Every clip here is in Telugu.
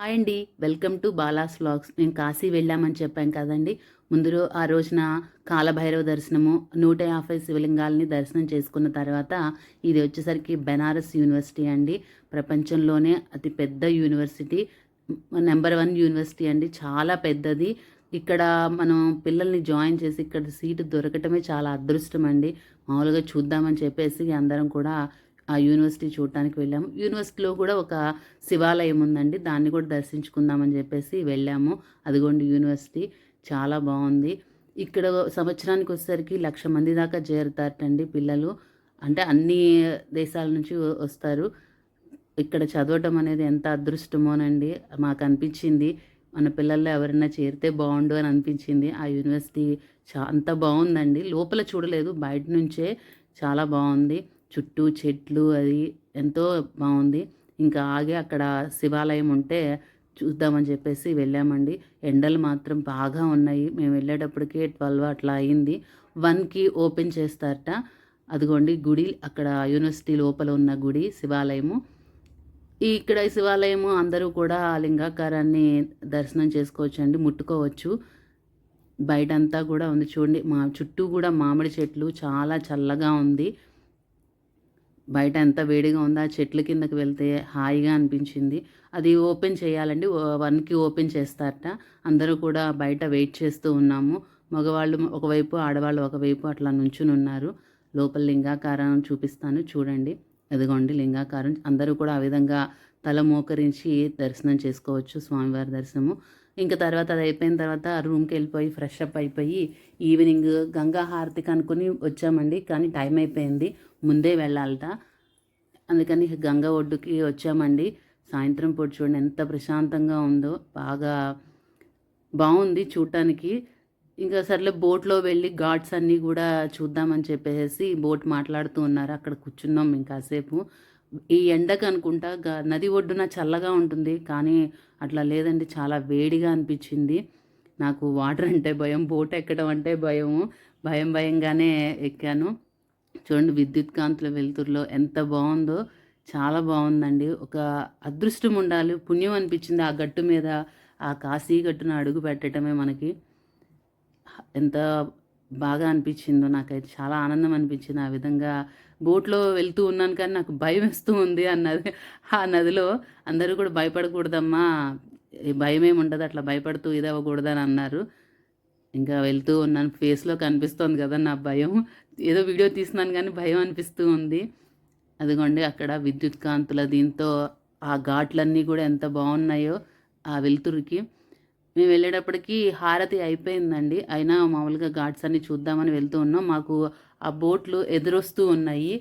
హాయ్ అండి. Welcome to Bala's vlogs. మేము కాశీ వెళ్ళామని చెప్పాం కదండీ! ఆ రోజున కాలభైరవ దర్శనము, 150 శివలింగాలని దర్శనం చేసుకున్న తర్వాత ఇది వచ్చేసరికి బెనారస్ యూనివర్సిటీ అండి. ప్రపంచంలోనే అతి పెద్ద యూనివర్సిటీ. నంబర్ 1 యూనివర్సిటీ అండి. చాలా పెద్దది. ఇక్కడ మనం పిల్లల్ని జాయిన్ చేసి ఇక్కడ సీటు దొరకటమే చాలా అదృష్టం అండి. మామూలుగా చూద్దామని చెప్పేసి అందరం కూడా ఆ యూనివర్సిటీ చూడటానికి వెళ్ళాము. యూనివర్సిటీలో కూడా ఒక శివాలయం ఉందండి. దాన్ని కూడా దర్శించుకుందామని చెప్పేసి వెళ్ళాము. అదిగోండి యూనివర్సిటీ చాలా బాగుంది. ఇక్కడ సంవత్సరానికి వచ్చేసరికి 1,00,000 మంది దాకా చేరుతారటండి పిల్లలు. అంటే అన్ని దేశాల నుంచి వస్తారు. ఇక్కడ చదవటం అనేది ఎంత అదృష్టమోనండి మాకు అనిపించింది. మన పిల్లల్లో ఎవరైనా చేరితే బాగుండు అని అనిపించింది. ఆ యూనివర్సిటీ అంత బాగుందండి. లోపల చూడలేదు, బయట నుంచే చాలా బాగుంది. చుట్టూ చెట్లు అది ఎంతో బాగుంది. ఇంకా ఆగి అక్కడ శివాలయం ఉంటే చూద్దామని చెప్పేసి వెళ్ళామండి. ఎండలు మాత్రం బాగా ఉన్నాయి. మేము వెళ్ళేటప్పటికే 12 అట్లా అయింది. 1కి ఓపెన్ చేస్తారట. అదిగోండి గుడి, అక్కడ యూనివర్సిటీ లోపల ఉన్న గుడి శివాలయము. ఇక్కడ శివాలయము అందరూ కూడా లింగాకారాన్ని దర్శనం చేసుకోవచ్చండి, ముట్టుకోవచ్చు. బయటంతా కూడా ఉంది చూడండి. మా చుట్టూ కూడా మామిడి చెట్లు, చాలా చల్లగా ఉంది. బయట ఎంత వేడిగా ఉందో, ఆ చెట్ల కిందకి వెళ్తే హాయిగా అనిపించింది. అది ఓపెన్ చేయాలండి, 1కి ఓపెన్ చేస్తారట. అందరూ కూడా బయట వెయిట్ చేస్తూ ఉన్నాము. మగవాళ్ళు ఒకవైపు, ఆడవాళ్ళు ఒకవైపు అట్లా నుంచుని ఉన్నారు. లోపల లింగాకారం చూపిస్తాను చూడండి. అదిగోండి లింగాకారం. అందరూ కూడా ఆ విధంగా తల మోకరించి దర్శనం చేసుకోవచ్చు, స్వామివారి దర్శనము. ఇంకా తర్వాత అది అయిపోయిన తర్వాత రూమ్కి వెళ్ళిపోయి ఫ్రెష్ అప్ అయిపోయి ఈవినింగ్ గంగా హారతికి అనుకుని వచ్చామండి. కానీ టైం అయిపోయింది, ముందే వెళ్ళాలట. అందుకని గంగా ఒడ్డుకి వచ్చామండి. సాయంత్రం పూట చూడండి ఎంత ప్రశాంతంగా ఉందో, బాగా బాగుంది చూడటానికి. ఇంకా సర్లే బోట్లో వెళ్ళి ఘాట్స్ అన్నీ కూడా చూద్దామని చెప్పేసి బోట్ మాట్లాడుతూ ఉన్నారు. అక్కడ కూర్చున్నాం మేము కాసేపు. ఈ ఎండకు అనుకుంటా నది ఒడ్డున చల్లగా ఉంటుంది, కానీ అట్లా లేదండి, చాలా వేడిగా అనిపించింది. నాకు వాటర్ అంటే భయం, బోట్ ఎక్కడం అంటే భయంగానే ఎక్కాను. చూడండి విద్యుత్ కాంతుల వెలుతురులో ఎంత బాగుందో, చాలా బాగుందండి. ఒక అదృష్టం ఉండాలి, పుణ్యం అనిపించింది ఆ గట్టు మీద, ఆ కాశీ గట్టున అడుగు పెట్టడమే మనకి. ఎంత బాగా అనిపించిందో నాకైతే, చాలా ఆనందం అనిపించింది. ఆ విధంగా బోట్లో వెళ్తూ ఉన్నాను, కానీ నాకు భయం వేస్తూ ఉంది అన్నది. ఆ నదిలో అందరూ కూడా భయపడకూడదమ్మా, భయం ఏమి ఉండదు, అట్లా భయపడుతూ ఇది అవ్వకూడదని అన్నారు. ఇంకా వెళ్తూ ఉన్నాను. ఫేస్లో కనిపిస్తోంది కదా నా భయం. ఏదో వీడియో తీస్తున్నాను కానీ భయం అనిపిస్తూ ఉంది. అదిగోండి అక్కడ విద్యుత్ కాంతుల దీంతో ఆ ఘాట్లన్నీ కూడా ఎంత బాగున్నాయో ఆ వెలుతురుకి. మేము వెళ్ళేటప్పటికి హారతి అయిపోయిందండి. అయినా మామూలుగా ఘాట్స్ అన్నీ చూద్దామని వెళ్తూ ఉన్నాం. మాకు ఆ బోట్లు ఎదురొస్తూ ఉన్నాయి.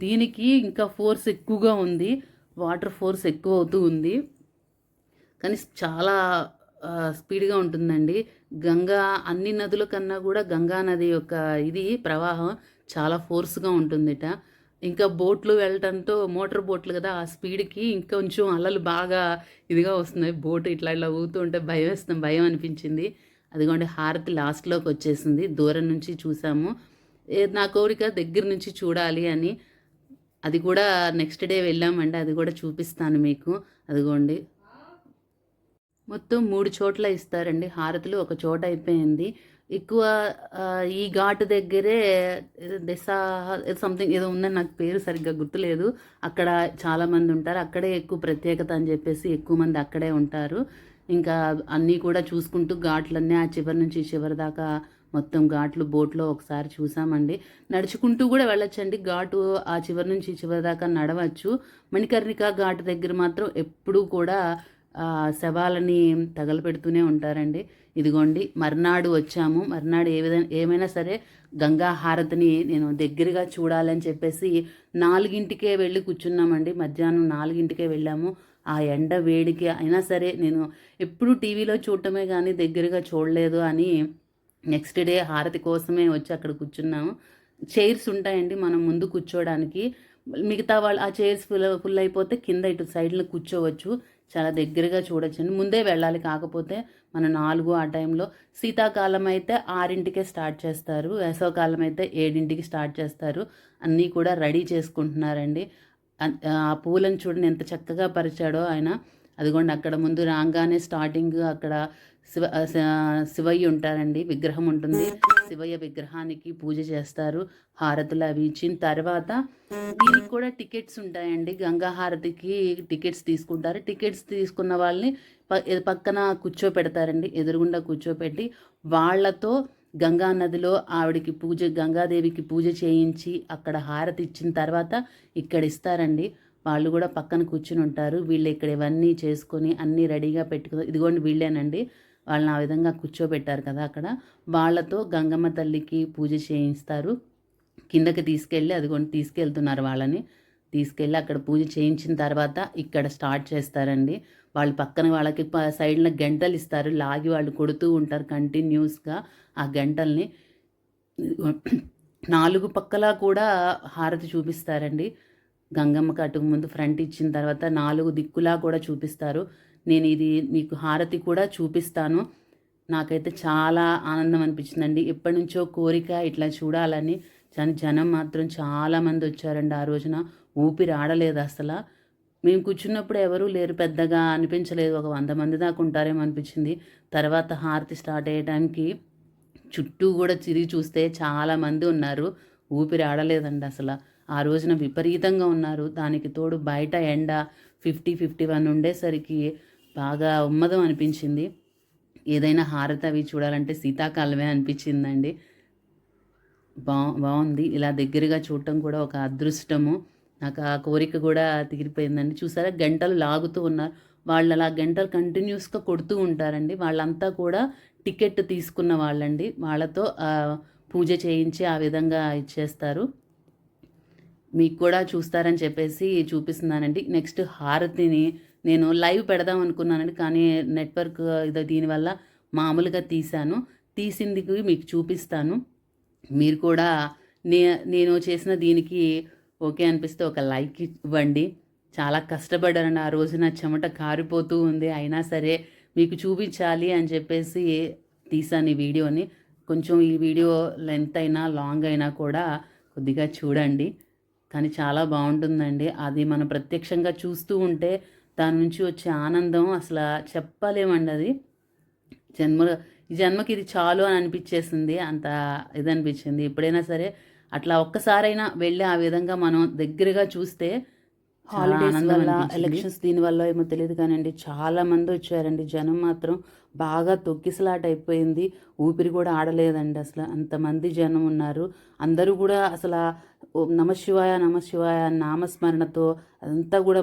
దీనికి ఇంకా ఫోర్స్ ఎక్కువగా ఉంది, వాటర్ ఫోర్స్ ఎక్కువ అవుతూ ఉంది. కానీ చాలా స్పీడ్గా ఉంటుందండి. గంగా అన్ని నదుల కన్నా కూడా గంగా నది యొక్క ప్రవాహం చాలా ఫోర్స్గా ఉంటుందిట. ఇంకా బోట్లు వెళ్ళటంతో, మోటార్ బోట్లు కదా, ఆ స్పీడ్కి ఇంకొంచెం అలలు బాగా ఇదిగా వస్తున్నాయి. బోటు ఇట్లా ఇట్లా ఊగుతూ ఉంటే భయం అనిపించింది. అదిగోండి హారతి లాస్ట్లోకి వచ్చేసింది. దూరం నుంచి చూసాము. నా కోరిక దగ్గర నుంచి చూడాలి అని. అది కూడా నెక్స్ట్ డే వెళ్ళామండి, అది కూడా చూపిస్తాను మీకు. అదిగోండి మొత్తం 3 చోట్ల ఇస్తారండి హారతులు. ఒక చోట అయిపోయింది. ఎక్కువ ఈ ఘాటు దగ్గరే దెసా సంథింగ్ ఏదో ఉందని, నాకు పేరు సరిగ్గా గుర్తులేదు. అక్కడ చాలామంది ఉంటారు. అక్కడే ఎక్కువ ప్రత్యేకత అని చెప్పేసి ఎక్కువ మంది అక్కడే ఉంటారు. ఇంకా అన్నీ కూడా చూసుకుంటూ ఘాట్లన్నీ ఆ చివరి నుంచి ఈ చివరి దాకా మొత్తం ఘాట్లు బోట్లో ఒకసారి చూసామండి. నడుచుకుంటూ కూడా వెళ్ళొచ్చండి. ఘాటు ఆ చివరి నుంచి ఈ చివరి దాకా నడవచ్చు. మణికర్ణిక ఘాటు దగ్గర మాత్రం ఎప్పుడూ కూడా శవాలని తగలపెడుతూనే ఉంటారండి. ఇదిగోండి మర్నాడు వచ్చాము. మర్నాడు ఏమైనా సరే గంగా హారతిని నేను దగ్గరగా చూడాలని చెప్పేసి 4కే వెళ్ళి కూర్చున్నామండి. మధ్యాహ్నం 4కే వెళ్ళాము. ఆ ఎండ వేడికి అయినా సరే, నేను ఎప్పుడు టీవీలో చూడటమే కానీ దగ్గరగా చూడలేదు అని నెక్స్ట్ డే హారతి కోసమే వచ్చి అక్కడ కూర్చున్నాము. చైర్స్ ఉంటాయండి మనం ముందు కూర్చోవడానికి. మిగతా వాళ్ళు ఆ చైర్స్ ఫుల్ అయిపోతే కింద ఇటు సైడ్లో కూర్చోవచ్చు. చాలా దగ్గరగా చూడొచ్చండి. ముందే వెళ్ళాలి, కాకపోతే మనం 4 ఆ టైంలో. శీతాకాలం అయితే 6కే స్టార్ట్ చేస్తారు, వేసవకాలం అయితే 7కి స్టార్ట్ చేస్తారు. అన్నీ కూడా రెడీ చేసుకుంటున్నారండి. ఆ పూలను చూడండి ఎంత చక్కగా పరిచాడో ఆయన. అదిగోండి అక్కడ ముందు రాగానే స్టార్టింగ్ అక్కడ శివయ్య ఉంటారండి, విగ్రహం ఉంటుంది. శివయ్య విగ్రహానికి పూజ చేస్తారు, హారతులు అవి ఇచ్చిన తర్వాత దీనికి కూడా టికెట్స్ ఉంటాయండి. గంగా హారతికి టికెట్స్ తీసుకుంటారు. టికెట్స్ తీసుకున్న వాళ్ళని పక్కన కూర్చోపెడతారండి, ఎదురుగుండా కూర్చోపెట్టి వాళ్ళతో గంగా నదిలో ఆవిడికి గంగాదేవికి పూజ చేయించి అక్కడ హారతి ఇచ్చిన తర్వాత ఇక్కడ ఇస్తారండి. వాళ్ళు కూడా పక్కన కూర్చుని ఉంటారు. వీళ్ళు ఇక్కడ ఇవన్నీ చేసుకొని అన్నీ రెడీగా పెట్టుకుని, ఇదిగోండి వీళ్ళేనండి, వాళ్ళని ఆ విధంగా కూర్చోబెట్టారు కదా అక్కడ. వాళ్ళతో గంగమ్మ తల్లికి పూజ చేయిస్తారు. కిందకి తీసుకెళ్ళి అదిగోండి తీసుకెళ్తున్నారు, వాళ్ళని తీసుకెళ్ళి అక్కడ పూజ చేయించిన తర్వాత ఇక్కడ స్టార్ట్ చేస్తారండి. వాళ్ళు పక్కన వాళ్ళకి సైడ్లో గంటలు ఇస్తారు, లాగి వాళ్ళు కొడుతూ ఉంటారు కంటిన్యూస్గా. ఆ గంటల్ని 4 పక్కల కూడా హారతి చూపిస్తారండి. గంగమ్మకి అటు ముందు ఫ్రంట్ ఇచ్చిన తర్వాత 4 దిక్కులా కూడా చూపిస్తారు. నేను ఇది మీకు హారతి కూడా చూపిస్తాను. నాకైతే చాలా ఆనందం అనిపించిందండి. ఎప్పటి నుంచో కోరిక ఇట్లా చూడాలని. జనం మాత్రం చాలామంది వచ్చారండి ఆ రోజున. ఊపిరి ఆడలేదు అసలు. మేము కూర్చున్నప్పుడు ఎవరూ లేరు, పెద్దగా అనిపించలేదు. ఒక 100 మంది దాకా ఉంటారేమో అనిపించింది. తర్వాత హారతి స్టార్ట్ అయ్యడానికి చుట్టూ కూడా తిరిగి చూస్తే చాలామంది ఉన్నారు. ఊపిరి ఆడలేదండి అసలు. ఆ రోజున విపరీతంగా ఉన్నారు. దానికి తోడు బయట ఎండ 50-51 ఉండేసరికి బాగా ఉమ్మదం అనిపించింది. ఏదైనా హారతి అవి చూడాలంటే శీతాకాలమే అనిపించిందండి. బాగుంది. ఇలా దగ్గరగా చూడటం కూడా ఒక అదృష్టము. నాకు ఆ కోరిక కూడా తీరిపోయిందండి. చూసారా, గంటలు లాగుతూ ఉన్నారు వాళ్ళు. అలా గంటలు కంటిన్యూస్గా కొడుతూ ఉంటారండి. వాళ్ళంతా కూడా టికెట్ తీసుకున్న వాళ్ళండి. వాళ్ళతో పూజ చేయించి ఆ విధంగా ఇచ్చేస్తారు. మీకు కూడా చూస్తారని చెప్పేసి చూపిస్తున్నానండి. నెక్స్ట్ హారతిని నేను లైవ్ పెడదాం అనుకున్నానండి, కానీ నెట్వర్క్ దీనివల్ల మామూలుగా తీసింది మీకు చూపిస్తాను. మీరు కూడా నేను చేసిన దీనికి ఓకే అనిపిస్తే ఒక లైక్ ఇవ్వండి. చాలా కష్టపడ్డానండి ఆ రోజున, చెమట కారిపోతూ ఉంది. అయినా సరే మీకు చూపించాలి అని చెప్పేసి తీసాను ఈ వీడియోని. కొంచెం ఈ వీడియో లెంత్ అయినా లాంగ్ అయినా కూడా కొద్దిగా చూడండి. కానీ చాలా బాగుంటుందండి. అది మనం ప్రత్యక్షంగా చూస్తూ ఉంటే దాని నుంచి వచ్చే ఆనందం అసలు చెప్పలేమండి. అది ఈ జన్మకి ఇది చాలు అని అనిపించేసింది. అంత ఇది అనిపించింది. ఎప్పుడైనా సరే అట్లా ఒక్కసారైనా వెళ్ళి ఆ విధంగా మనం దగ్గరగా చూస్తే హాలిడేస్ వల్ల, ఎలక్షన్స్ దీనివల్ల ఏమో తెలియదు కానివ్వండి, చాలామంది వచ్చారండి. జనం మాత్రం బాగా తొక్కిసలాట అయిపోయింది. ఊపిరి కూడా ఆడలేదండి అసలు. అంతమంది జనం ఉన్నారు. అందరూ కూడా అసలు నమశివాయ నమశివాయ నామస్మరణతో అదంతా కూడా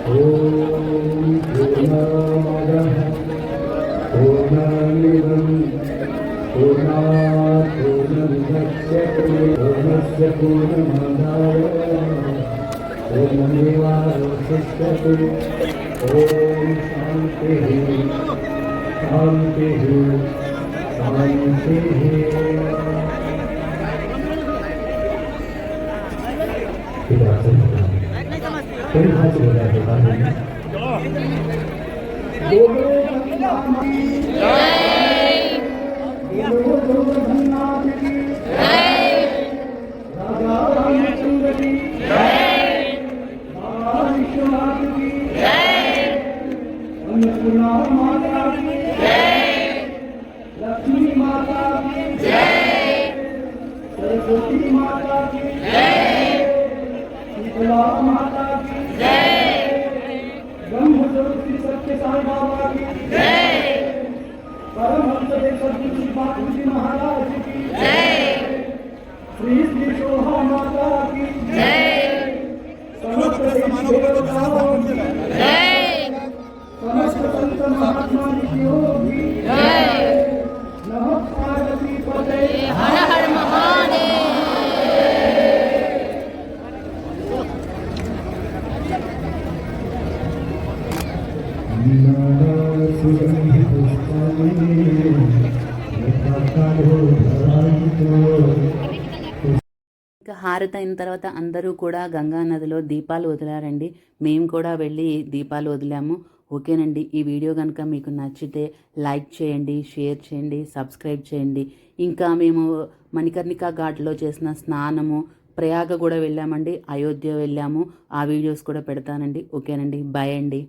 Oh पूर्णमिदं पूर्णात् पूर्णमुदच्यते पूर्णस्य पूर्णमादाय पूर्णमेवावशिष्यते। ॐ शान्तिः शान्तिः शान्तिः। लक्ष्मी माता की जय, सरस्वती माता की जय, शीतला माता की जय, ब्रह्मस्वरूपी सत्य साई बाबा की जय, परमहंस सद्गुरु बापू जी महाराज की जय, श्री श्री शोभा माता की जय, समस्त देवताओं की जय, समस्त संत महात्मा की होगी जय। नमः पार्वती पते हर हर महादेव। ఇంకా హారతి అయిన తర్వాత అందరూ కూడా గంగా నదిలో దీపాలు వదిలారండి. మేము కూడా వెళ్ళి దీపాలు వదిలాము. ఓకేనండి, ఈ వీడియో కనుక మీకు నచ్చితే లైక్ చేయండి, షేర్ చేయండి, సబ్స్క్రైబ్ చేయండి. ఇంకా మేము మణికర్ణికా ఘాట్లో చేసిన స్నానము, ప్రయాగ కూడా వెళ్ళామండి, అయోధ్య వెళ్ళాము. ఆ వీడియోస్ కూడా పెడతానండి. ఓకేనండి, బాయ్ అండి.